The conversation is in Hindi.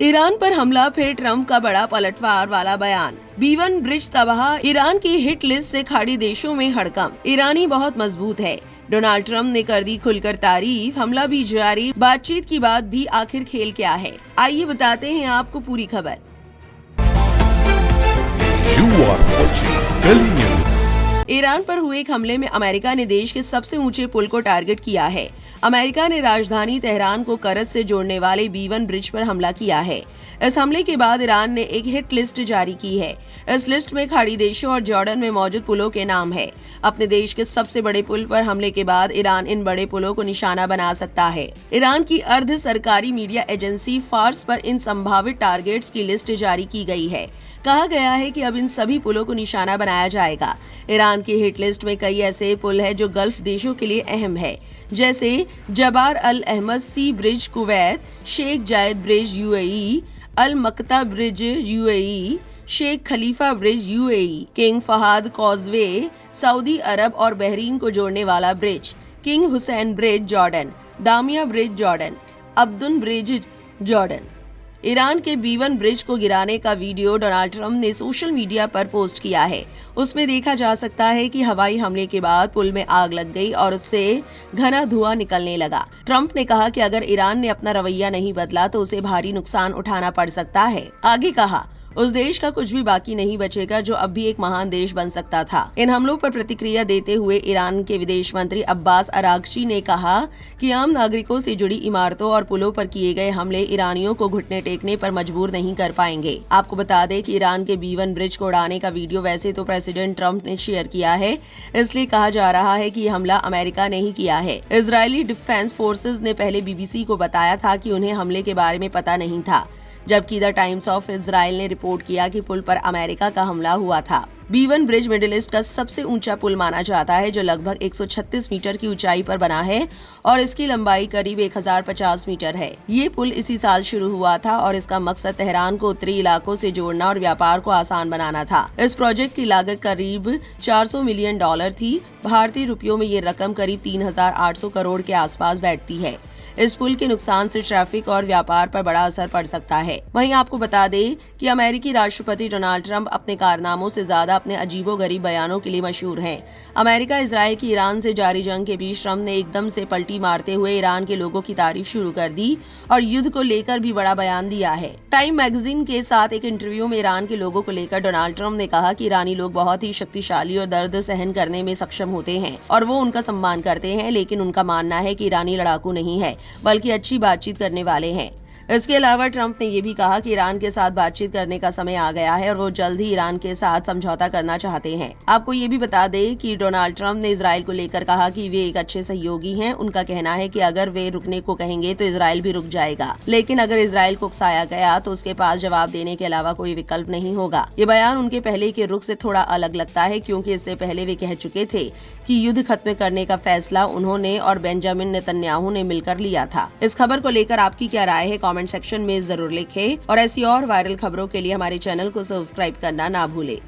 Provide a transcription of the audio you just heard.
ईरान पर हमला, फिर ट्रंप का बड़ा पलटवार वाला बयान। B1 ब्रिज तबाह, ईरान की हिट लिस्ट से खाड़ी देशों में हड़कंप। ईरानी बहुत मजबूत है, डोनाल्ड ट्रंप ने कर दी खुलकर तारीफ। हमला भी जारी, बातचीत की बात भी, आखिर खेल क्या है? आइए बताते हैं आपको पूरी खबर। ईरान पर हुए एक हमले में अमेरिका ने देश के सबसे ऊंचे पुल को टारगेट किया है। अमेरिका ने राजधानी तेहरान को करज से जोड़ने वाले B1 ब्रिज पर हमला किया है। इस हमले के बाद ईरान ने एक हिट लिस्ट जारी की है। इस लिस्ट में खाड़ी देशों और जॉर्डन में मौजूद पुलों के नाम है। अपने देश के सबसे बड़े पुल पर हमले के बाद ईरान इन बड़े पुलों को निशाना बना सकता है। ईरान की अर्ध सरकारी मीडिया एजेंसी फार्स पर इन संभावित टारगेट्स की लिस्ट जारी की गई है। कहा गया है कि अब इन सभी पुलों को निशाना बनाया जाएगा। ईरान की हिट लिस्ट में कई ऐसे पुल हैं जो गल्फ देशों के लिए अहम है, जैसे Jaber al Ahmad sea bridge Kuwait, Sheikh Zayed bridge UAE, al Maqta bridge UAE, Sheikh Khalifa bridge UAE, King Fahd causeway Saudi Arabia और बहरीन को जोड़ने वाला bridge, King Hussein bridge Jordan, Damia bridge Jordan, Abdoun bridge Jordan. Iran के B1 ब्रिज को गिराने का वीडियो डोनाल्ड ट्रंप ने सोशल मीडिया पर पोस्ट किया है। उसमें देखा जा सकता है कि हवाई हमले के बाद पुल में आग लग गई और उससे घना धुआं निकलने लगा। ट्रंप ने कहा कि अगर ईरान ने अपना रवैया नहीं बदला तो उसे भारी नुकसान उठाना पड़ सकता है। आगे कहा, उस देश का कुछ भी बाकी नहीं बचेगा जो अब भी एक महान देश बन सकता था। इन हमलों पर प्रतिक्रिया देते हुए ईरान के विदेश मंत्री अब्बास अरागची ने कहा कि आम नागरिकों से जुड़ी इमारतों और पुलों पर किए गए हमले ईरानियों को घुटने टेकने पर मजबूर नहीं कर पाएंगे। आपको बता दें कि ईरान के B1 ब्रिज को उड़ाने का वीडियो वैसे तो प्रेसिडेंट ट्रंप ने शेयर किया है, इसलिए कहा जा रहा है कि ये हमला अमेरिका ने ही किया है। इजरायली डिफेंस फोर्सेज ने पहले BBC को बताया था कि उन्हें हमले के बारे में पता नहीं था, जबकि द टाइम्स ऑफ इजराइल ने रिपोर्ट किया कि पुल पर अमेरिका का हमला हुआ था। B1 ब्रिज मिडिल ईस्ट का सबसे ऊंचा पुल माना जाता है, जो लगभग 136 मीटर की ऊंचाई पर बना है और इसकी लंबाई करीब 1050 मीटर है। ये पुल इसी साल शुरू हुआ था और इसका मकसद तेहरान को उत्तरी इलाकों से जोड़ना और व्यापार को आसान बनाना था। इस प्रोजेक्ट की लागत करीब $400 मिलियन थी। भारतीय रुपयों में ये रकम करीब 3800 करोड़ के आसपास बैठती है। इस पुल के नुकसान से ट्रैफिक और व्यापार पर बड़ा असर पड़ सकता है। वहीं आपको बता दें कि अमेरिकी राष्ट्रपति डोनाल्ड ट्रंप अपने कारनामों से ज्यादा अपने अजीबोगरीब बयानों के लिए मशहूर हैं। अमेरिका इजराइल की ईरान से जारी जंग के बीच ट्रंप ने एकदम से पलटी मारते हुए ईरान के लोगों की तारीफ शुरू कर दी और युद्ध को लेकर भी बड़ा बयान दिया है। टाइम मैगजीन के साथ एक इंटरव्यू में ईरान के लोगों को लेकर डोनाल्ड ट्रंप ने कहा कि ईरानी लोग बहुत ही शक्तिशाली और दर्द सहन करने में सक्षम होते हैं और वो उनका सम्मान करते हैं, लेकिन उनका मानना है कि ईरानी लड़ाकू नहीं है बल्कि अच्छी बातचीत करने वाले हैं। इसके अलावा ट्रंप ने ये भी कहा कि ईरान के साथ बातचीत करने का समय आ गया है और वो जल्द ही ईरान के साथ समझौता करना चाहते हैं। आपको ये भी बता दें कि डोनाल्ड ट्रंप ने इजराइल को लेकर कहा कि वे एक अच्छे सहयोगी हैं। उनका कहना है कि अगर वे रुकने को कहेंगे तो इजराइल भी रुक जाएगा, लेकिन अगर इजराइल को उकसाया गया तो उसके पास जवाब देने के अलावा कोई विकल्प नहीं होगा। ये बयान उनके पहले के रुख से थोड़ा अलग लगता है, क्योंकि इससे पहले वे कह चुके थे कि युद्ध खत्म करने का फैसला उन्होंने और बेंजामिन नेतन्याहू ने मिलकर लिया था। इस खबर को लेकर आपकी क्या राय है, कमेंट सेक्शन में जरूर लिखें और ऐसी और वायरल खबरों के लिए हमारे चैनल को सब्सक्राइब करना ना भूलें।